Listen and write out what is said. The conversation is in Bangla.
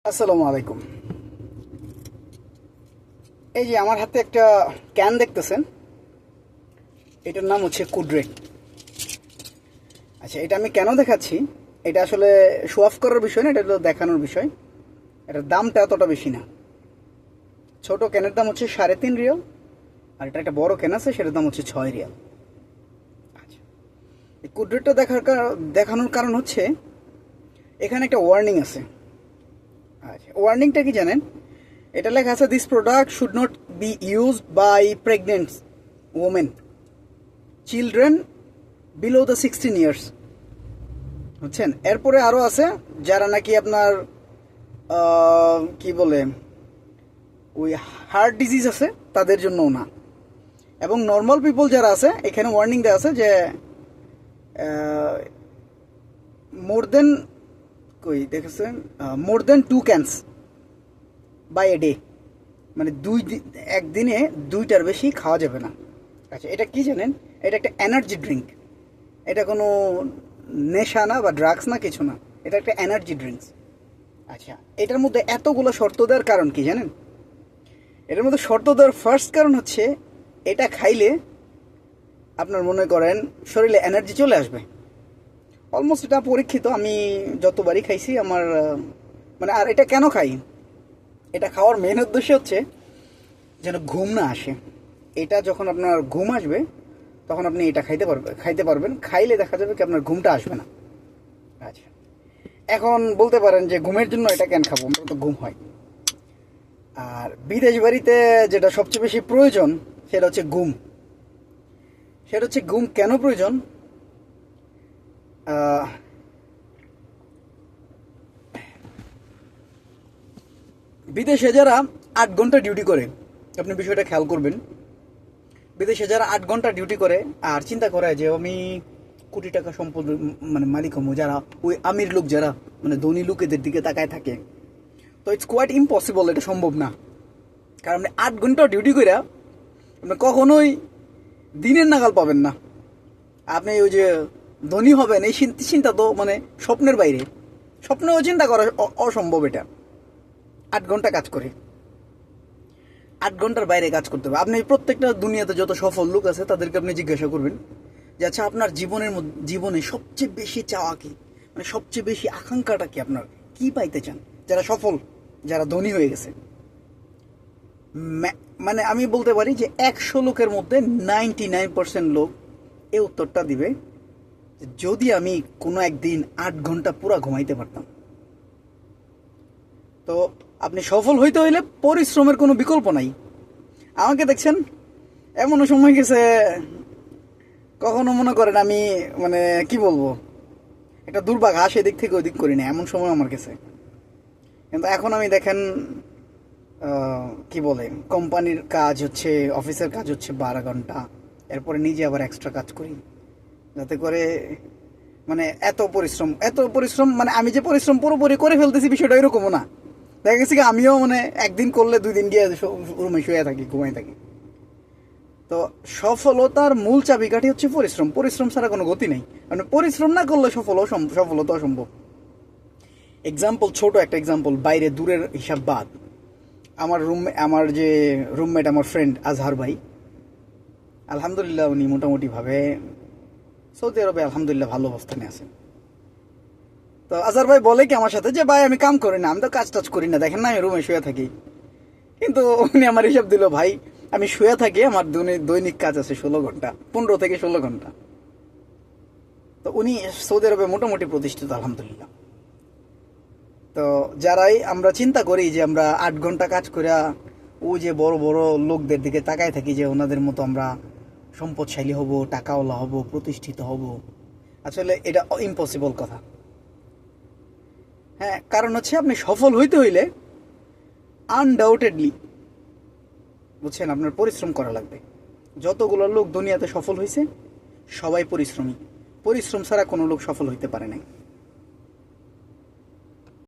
আসসালামু আলাইকুম। এই যে আমার হাতে একটা ক্যান দেখতেছেন, এটার নাম হচ্ছে কুডরেক। আচ্ছা, এটা আমি কেন দেখাচ্ছি? এটা আসলে শো অফ করার বিষয় না, এটা হলো দেখানোর বিষয়। এটার দামটা এতটা বেশি না। ছোট ক্যানের দাম হচ্ছে 3.5 রিয়াল, আর এটা একটা বড় ক্যান আছে, সেটার দাম হচ্ছে 6 রিয়াল। আচ্ছা, এই কুডরেকটা দেখানোর কারণ হচ্ছে এখানে একটা ওয়ার্নিং আছে। আচ্ছা, ওয়ার্নিংটা কি জানেন? এটা লেখা আছে, this product should not be used by pregnant women, children below the 16 years. বুঝছেন? এরপরে আরও আছে, যারা নাকি আপনার কি বলে, ওই হার্ট ডিজিজ আছে তাদের জন্যও না। এবং নর্মাল পিপল যারা আছে, এখানে ওয়ার্নিং দেওয়া আছে যে মোর দেন, কই দেখেছেন, মোর দেন 2 ক্যানস বাই এ ডে, মানে একদিনে 2টার বেশি খাওয়া যাবে না। আচ্ছা, এটা কি জানেন? এটা একটা এনার্জি ড্রিঙ্ক। এটা কোনো নেশা না বা ড্রাগস না, কিছু না। এটা একটা এনার্জি ড্রিঙ্কস। আচ্ছা, এটার মধ্যে এতগুলো শর্ত দেওয়ার কারণ কি জানেন? এটার মধ্যে শর্ত দেওয়ার ফার্স্ট কারণ হচ্ছে, এটা খাইলে আপনার মনে করেন শরীরে এনার্জি চলে আসবে। অলমোস্ট এটা পরীক্ষিত, আমি যতবারই খাইছি আমার মানে। আর এটা কেন খাই? এটা খাওয়ার মেন উদ্দেশ্য হচ্ছে যেন ঘুম না আসে। এটা যখন আপনার ঘুম আসবে, তখন আপনি এটা খাইতে পারবেন। খাইলে দেখা যাবে কি আপনার ঘুমটা আসবে না। আচ্ছা, এখন বলতে পারেন যে ঘুমের জন্য এটা কেন খাবো, আমরা তো ঘুম হয়। আর বিদেশ বাড়িতে যেটা সবচেয়ে বেশি প্রয়োজন, সেটা হচ্ছে ঘুম। কেন প্রয়োজন? বিদেশে যারা 8 ঘন্টা ডিউটি করে, আপনি বিষয়টা খেয়াল করবেন। বিদেশে যারা 8 ঘন্টা ডিউটি করে আর চিন্তা করে যে আমি কোটি টাকা সম্পদ মানে মালিক হবো, যারা ওই আমির লোক, যারা মানে ধনী লোকেদের দিকে তাকায় থাকে, তো ইটস কোয়াইট ইম্পসিবল, এটা সম্ভব না। কারণ আপনি 8 ঘন্টা ডিউটি করে আপনি কখনোই দিনের নাগাল পাবেন না। আপনি ওই যে ধনী হবেন, এই চিন্তা তো মানে স্বপ্নের বাইরে। স্বপ্নেও চিন্তা করা অসম্ভব। এটা 8 ঘন্টা কাজ করে, 8 ঘন্টার বাইরে কাজ করতে হবে। আপনি প্রত্যেকটা দুনিয়াতে যত সফল লোক আছে তাদেরকে আপনি জিজ্ঞাসা করবেন যে আচ্ছা, আপনার জীবনে সবচেয়ে বেশি চাওয়া কি, মানে সবচেয়ে বেশি আকাঙ্ক্ষাটা কি, আপনার কি পাইতে চান? যারা সফল, যারা ধনী হয়ে গেছে, মানে আমি বলতে পারি যে 100 লোকের মধ্যে 99% লোক এই উত্তরটা দিবে যে যদি আমি কোনো একদিন 8 ঘন্টা পুরা ঘুমাইতে পারতাম। তো আপনি সফল হইতে হইলে পরিশ্রমের কোনো বিকল্প নাই। আমাকে দেখছেন, এমনও সময় গেছে, কখনো মনে করেন আমি মানে কি বলবো, একটা দুর্ভাগ হাস এদিক থেকে ওদিক করি না, এমন সময় আমার গেছে। কিন্তু এখন আমি দেখেন, কি বলে, কোম্পানির কাজ হচ্ছে, অফিসের কাজ হচ্ছে 12 ঘন্টা, এরপরে নিজে আবার এক্সট্রা কাজ করি, যাতে করে মানে এত পরিশ্রম মানে আমি যে পরিশ্রম পুরোপুরি করে ফেলতেছি বিষয়টা এরকমও না। দেখা গেছে কি আমিও মানে একদিন করলে 2 দিন গিয়ে রুমে শুয়ে থাকি, ঘুমাই থাকি। তো সফলতার মূল চাবিকাঠি হচ্ছে পরিশ্রম। পরিশ্রম ছাড়া কোনো গতি নেই। মানে পরিশ্রম না করলে সফলতা অসম্ভব। ছোট একটা এক্সাম্পল, বাইরে দূরের হিসাব বাদ। আমার যে রুমমেট, আমার ফ্রেন্ড আজহার ভাই, আলহামদুলিল্লাহ উনি মোটামুটিভাবে সৌদি আরবে আলহামদুলিল্লাহ ভালো অবস্থানে আছেন। তো আজহার ভাই বলে কি আমার সাথে যে ভাই আমি কাম করি না, আমি তো কাজ টাজ করি না, দেখেন না আমি রুমে শুয়ে থাকি। কিন্তু উনি আমার হিসাব দিল, ভাই আমি শুয়ে থাকি, আমার দৈনিক কাজ আছে 16 ঘন্টা, 15 থেকে 16 ঘন্টা। তো উনি সৌদি আরবে মোটামুটি প্রতিষ্ঠিত আলহামদুলিল্লাহ। তো যারাই আমরা চিন্তা করি যে আমরা 8 ঘন্টা কাজ করে ও যে বড় বড় লোকদের দিকে তাকায় থাকি যে ওনাদের মতো আমরা সম্পদশালী হব, টাকাওয়ালা হব, প্রতিষ্ঠিত হব, আসলে এটা ইম্পসিবল কথা। হ্যাঁ, কারণ হচ্ছে আপনি সফল হইতে হইলে আনডাউটেডলি, বুঝছেন, আপনার পরিশ্রম করা লাগবে। যতগুলো লোক দুনিয়াতে সফল হয়েছে সবাই পরিশ্রমী। পরিশ্রম ছাড়া কোনো লোক সফল হইতে পারে নাই।